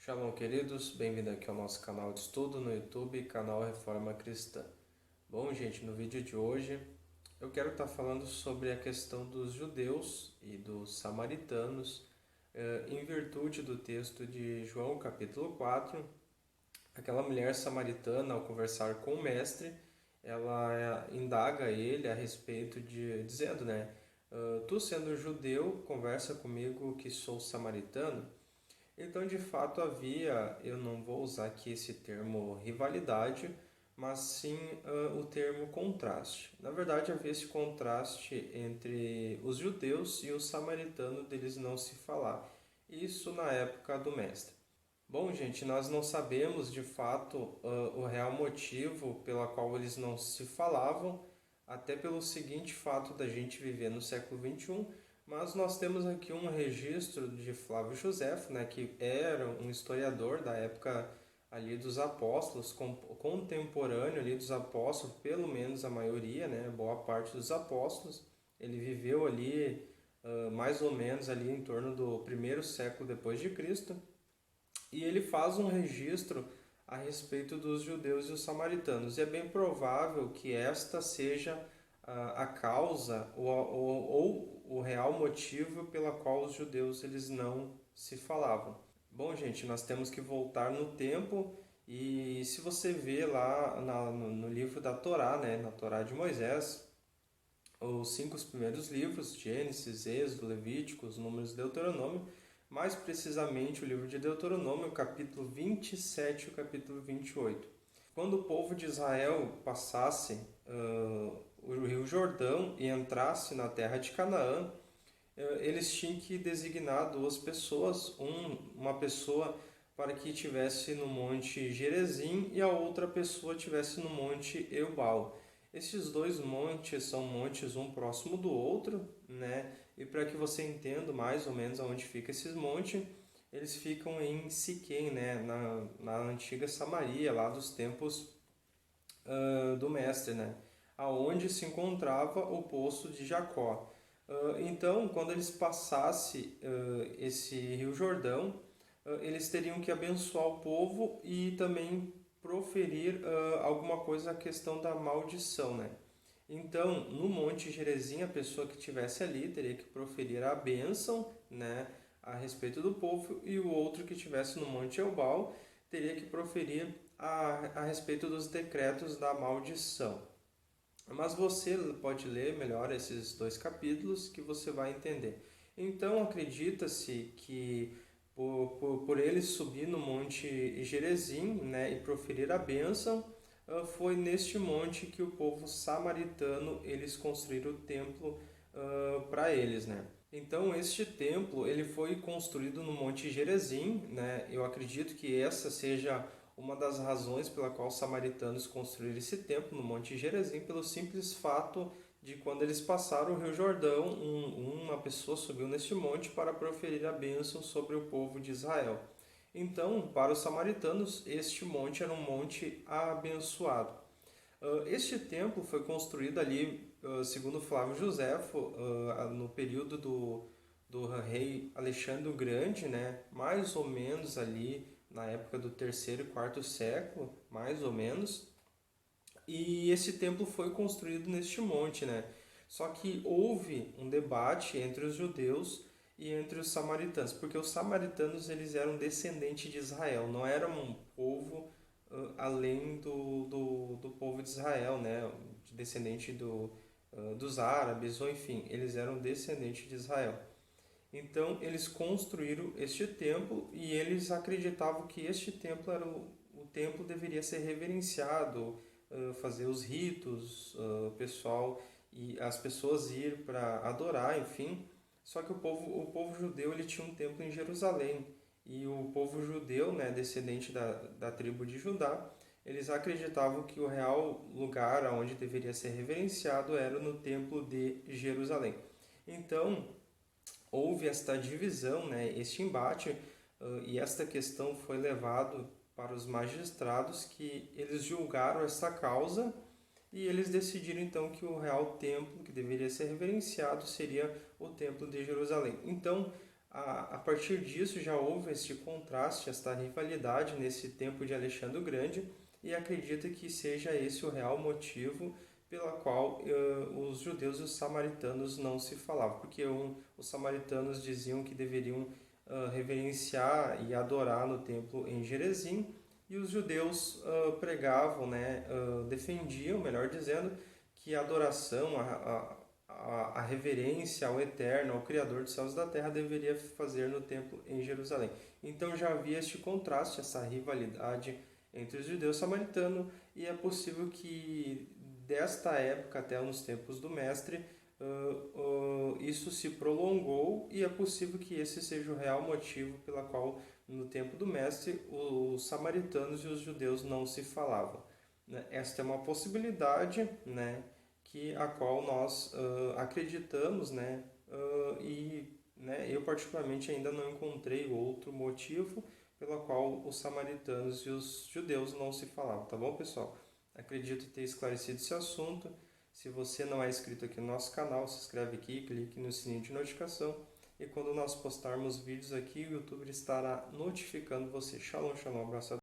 Shalom, queridos, bem-vindo aqui ao nosso canal de estudo no YouTube, canal Reforma Cristã. Bom, gente, no vídeo de hoje eu quero estar falando sobre a questão dos judeus e dos samaritanos, em virtude do texto de João, capítulo 4. Aquela mulher samaritana, ao conversar com o mestre, ela indaga ele a respeito dizendo, né, tu sendo judeu, conversa comigo que sou samaritano. Então, de fato, havia, eu não vou usar aqui esse termo rivalidade, mas sim o termo contraste. Na verdade, havia esse contraste entre os judeus e os samaritanos deles não se falar. Isso na época do mestre. Bom, gente, nós não sabemos de fato o real motivo pela qual eles não se falavam, até pelo seguinte fato da gente viver no século XXI, mas nós temos aqui um registro de Flávio Josefo, né, que era um historiador da época ali dos apóstolos, contemporâneo ali dos apóstolos, pelo menos a maioria, né, boa parte dos apóstolos. Ele viveu ali mais ou menos ali em torno do primeiro século depois de Cristo. E ele faz um registro a respeito dos judeus e os samaritanos. E é bem provável que esta seja a causa ou o real motivo pela qual os judeus eles não se falavam. Bom, gente, nós temos que voltar no tempo e se você vê lá no livro da Torá, né, na Torá de Moisés, os 5 primeiros livros, Gênesis, Êxodo, Levíticos, Números e Deuteronômio, mais precisamente o livro de Deuteronômio, capítulo 27 e o capítulo 28. Quando o povo de Israel passasse o rio Jordão e entrasse na terra de Canaã, eles tinham que designar duas pessoas, uma pessoa para que estivesse no monte Gerezim e a outra pessoa estivesse no monte Eubal. Esses dois montes são montes um próximo do outro, né? E para que você entenda mais ou menos onde fica esses montes, eles ficam em Siquém, né? Na antiga Samaria, lá dos tempos do mestre, né? Aonde se encontrava o poço de Jacó. Então, quando eles passassem esse rio Jordão, eles teriam que abençoar o povo e também proferir alguma coisa a questão da maldição, né? Então, no Monte Gerezim, a pessoa que estivesse ali teria que proferir a bênção, né, a respeito do povo, e o outro que estivesse no Monte Ebal teria que proferir a respeito dos decretos da maldição. Mas você pode ler melhor esses dois capítulos que você vai entender. Então, acredita-se que por ele subir no Monte Gerezim, né, e proferir a bênção, foi neste monte que o povo samaritano eles construíram o templo para eles, né? Então este templo ele foi construído no Monte Gerezim, né? Eu acredito que essa seja uma das razões pela qual os samaritanos construíram esse templo no Monte Gerezim, pelo simples fato de quando eles passaram o Rio Jordão, uma pessoa subiu neste monte para proferir a bênção sobre o povo de Israel. Então, para os samaritanos, este monte era um monte abençoado. Este templo foi construído ali, segundo Flávio Josefo, no período do rei Alexandre o Grande, né? Mais ou menos ali na época do terceiro e quarto século, mais ou menos. E esse templo foi construído neste monte, né? Só que houve um debate entre os judeus e entre os samaritanos, porque os samaritanos eles eram descendentes de Israel, não eram um povo além do povo de Israel, né? Descendente dos árabes, ou enfim, eles eram descendentes de Israel. Então eles construíram este templo e eles acreditavam que este templo era o templo deveria ser reverenciado, fazer os ritos, o pessoal e as pessoas ir para adorar, enfim. Só que o povo judeu ele tinha um templo em Jerusalém e o povo judeu, né, descendente da tribo de Judá, eles acreditavam que o real lugar onde deveria ser reverenciado era no templo de Jerusalém. Então houve esta divisão, né, este embate, e esta questão foi levado para os magistrados que eles julgaram esta causa e eles decidiram então que o real templo que deveria ser reverenciado seria o templo de Jerusalém. Então A partir disso já houve este contraste, esta rivalidade nesse tempo de Alexandre o Grande, e acredita que seja esse o real motivo pela qual os judeus e os samaritanos não se falavam, porque os samaritanos diziam que deveriam reverenciar e adorar no templo em Gerizim, e os judeus pregavam, né, defendiam, melhor dizendo, que a adoração, a reverência ao Eterno, ao Criador dos céus e da terra, deveria fazer no templo em Jerusalém. Então já havia este contraste, essa rivalidade entre os judeus e os samaritanos, e é possível que desta época até nos tempos do Mestre, isso se prolongou, e é possível que esse seja o real motivo pela qual no tempo do Mestre os samaritanos e os judeus não se falavam. Esta é uma possibilidade, né, a qual nós acreditamos, né, e né, eu particularmente ainda não encontrei outro motivo pela qual os samaritanos e os judeus não se falavam, tá bom, pessoal? Acredito ter esclarecido esse assunto. Se você não é inscrito aqui no nosso canal, se inscreve aqui, clique no sininho de notificação, e quando nós postarmos vídeos aqui, o YouTube estará notificando você. Shalom, shalom, abraço a